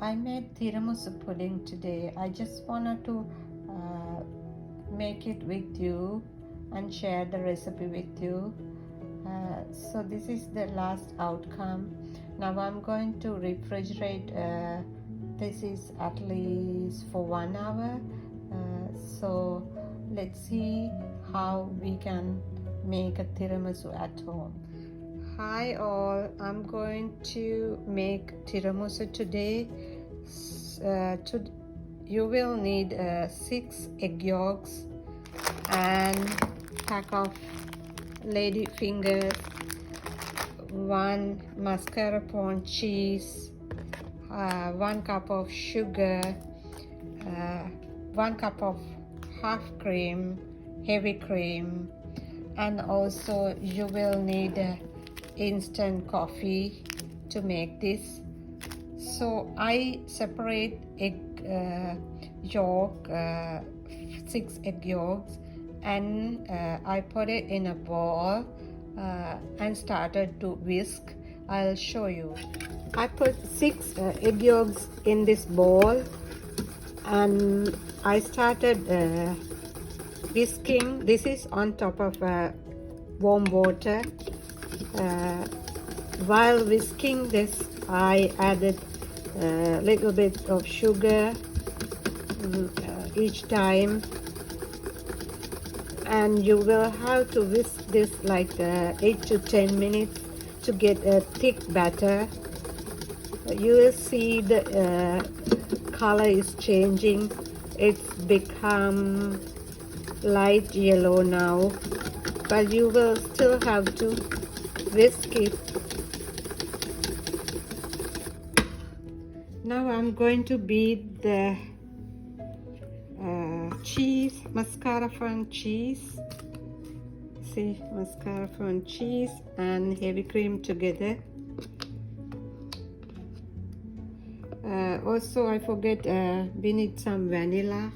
I made tiramisu pudding today. I just wanted to make it with you and share the recipe with you. So this is the last outcome. Now I'm going to refrigerate this is at least for 1 hour. So let's see how we can make a tiramisu at home. Hi all, I'm going to make tiramisu today. You will need 6 egg yolks and pack of lady fingers, 1 mascarpone cheese, 1 cup of sugar, 1 cup of half cream, heavy cream, and also you will need instant coffee to make this. So I separate egg yolk, 6 egg yolks, and I put it in a bowl and started to whisk. I'll show you. I put 6 egg yolks in this bowl and I started whisking. This is on top of warm water. While whisking this, I added a little bit of sugar each time, and you will have to whisk this like 8 to 10 minutes to get a thick batter. You will see the color is changing. It's become light yellow now, but you will still have to whisk it. Now I'm going to beat the cheese, mascarpone cheese. See, mascarpone cheese and heavy cream together. Also, I forget we need some vanilla.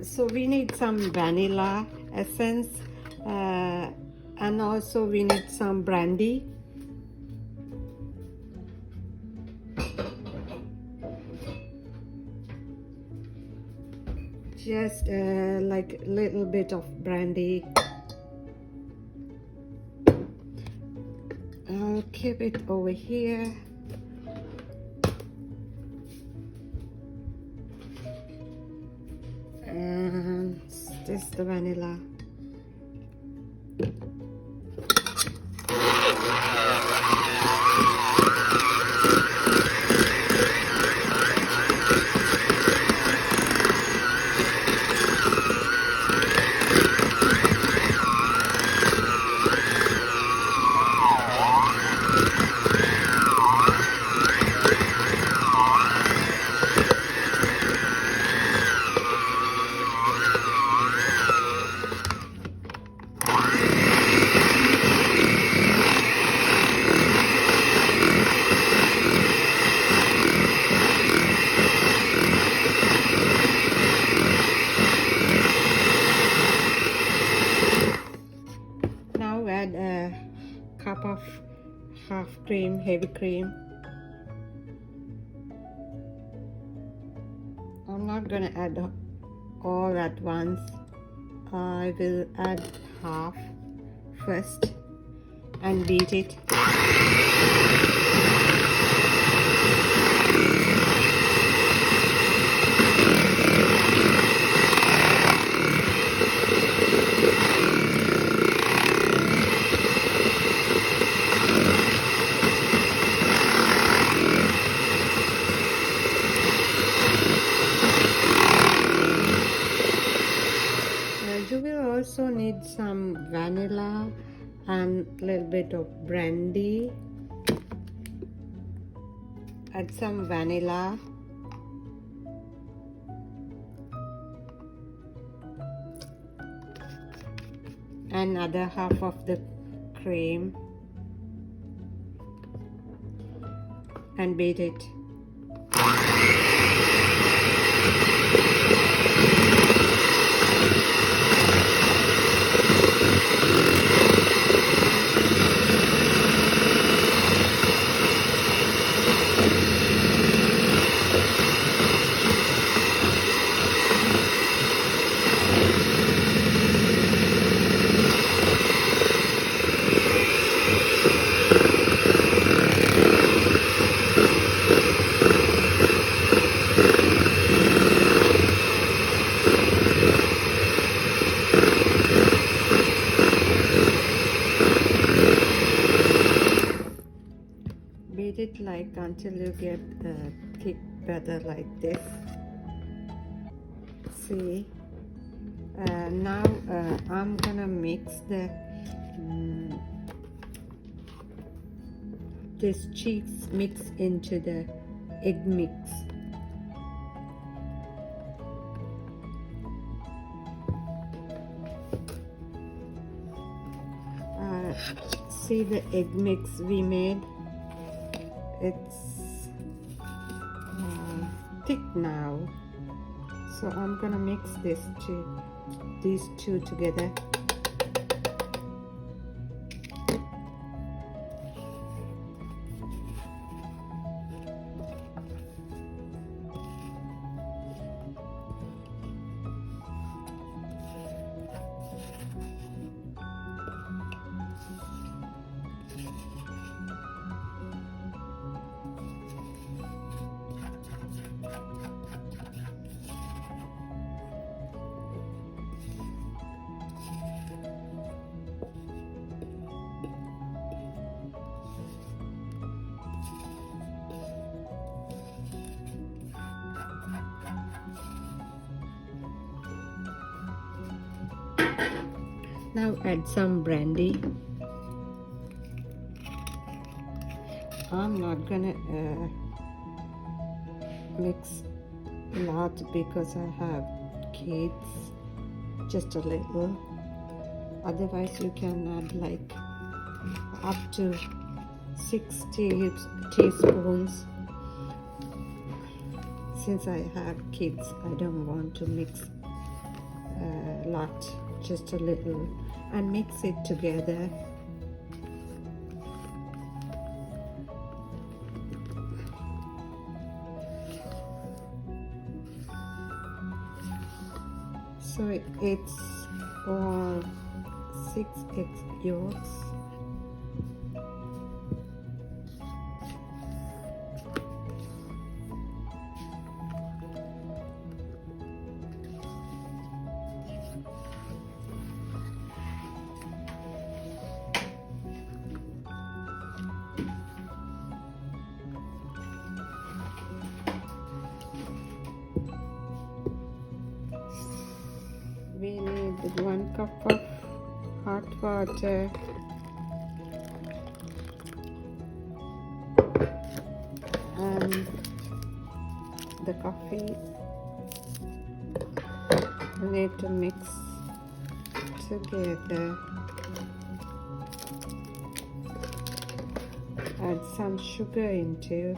So we need some vanilla essence, and also we need some brandy. Just like a little bit of brandy. I'll keep it over here. And this is the vanilla. Add a cup of half cream, heavy cream. I'm not gonna add all at once. I will add half first and beat it. You will also need some vanilla and a little bit of brandy. Add some vanilla. And other half of the cream. And beat it. until you get thick batter like this. See, now I'm gonna mix this cheese mix into the egg mix. See the egg mix we made? It's thick now, so I'm gonna mix these two together. Now add some brandy. I'm not gonna mix a lot because I have kids, just a little. Otherwise you can add like up to 6 teaspoons. Since I have kids, I don't want to mix a lot, just a little, and mix it together. So it's all 6 egg yolks. We need 1 cup of hot water, and the coffee we need to mix together. Add some sugar into.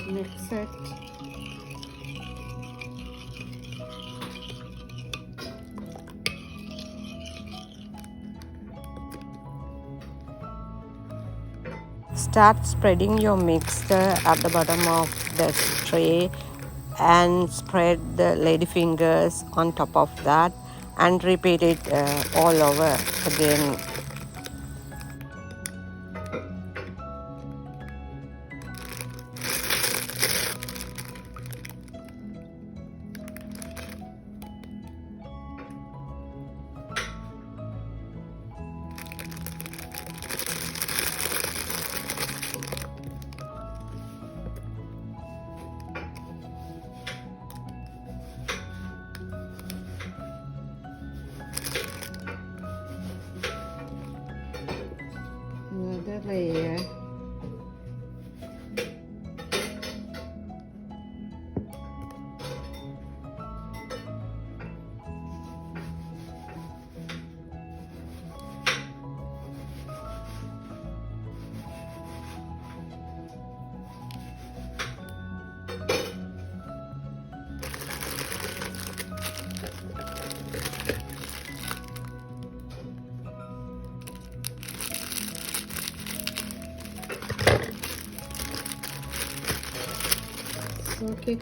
Mix it. Start spreading your mixture at the bottom of the tray and spread the ladyfingers on top of that and repeat it all over again. Another layer. Soak it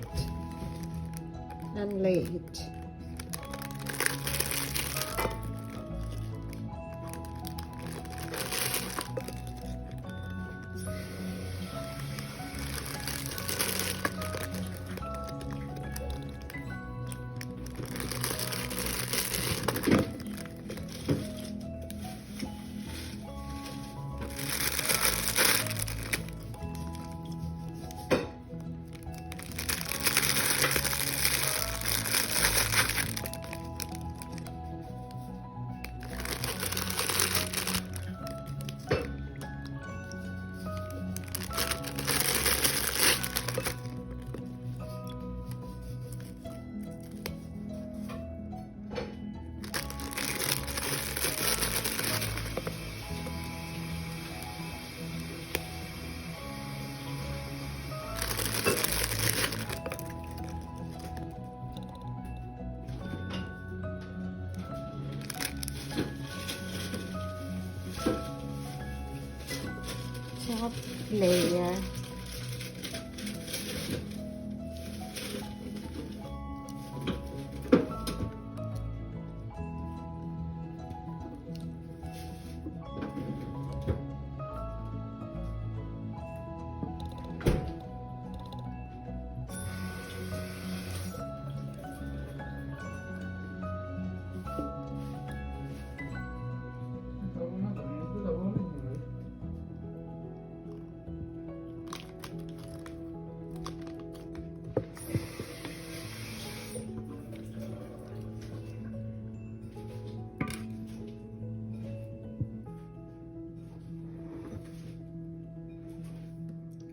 and lay it. layer.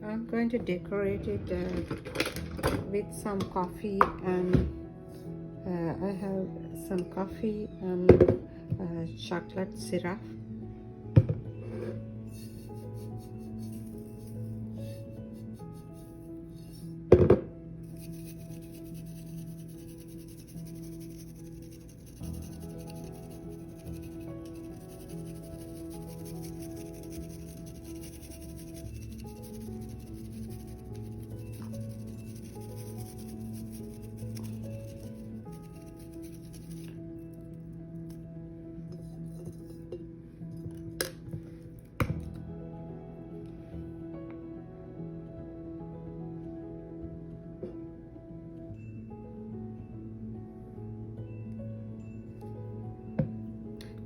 I'm going to decorate it with some coffee, and I have some coffee and chocolate syrup.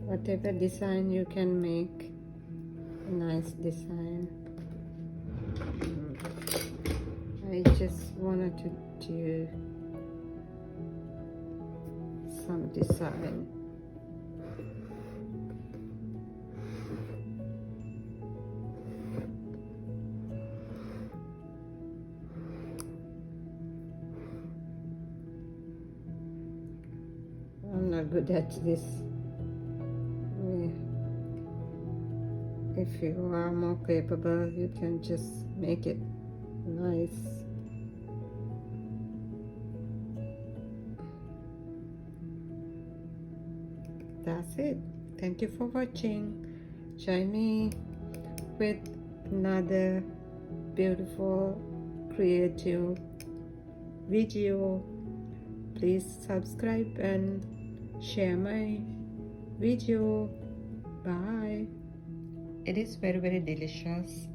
Whatever design you can make, a nice design. I just wanted to do some design. I'm not good at this. If you are more capable, you can just make it nice. That's it. Thank you for watching. Join me with another beautiful, creative video. Please subscribe and share my video. Bye. It is very delicious.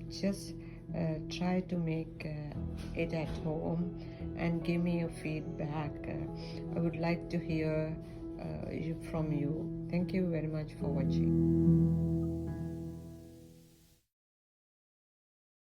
Just try to make it at home and give me your feedback. I would like to hear from you. Thank you very much for watching.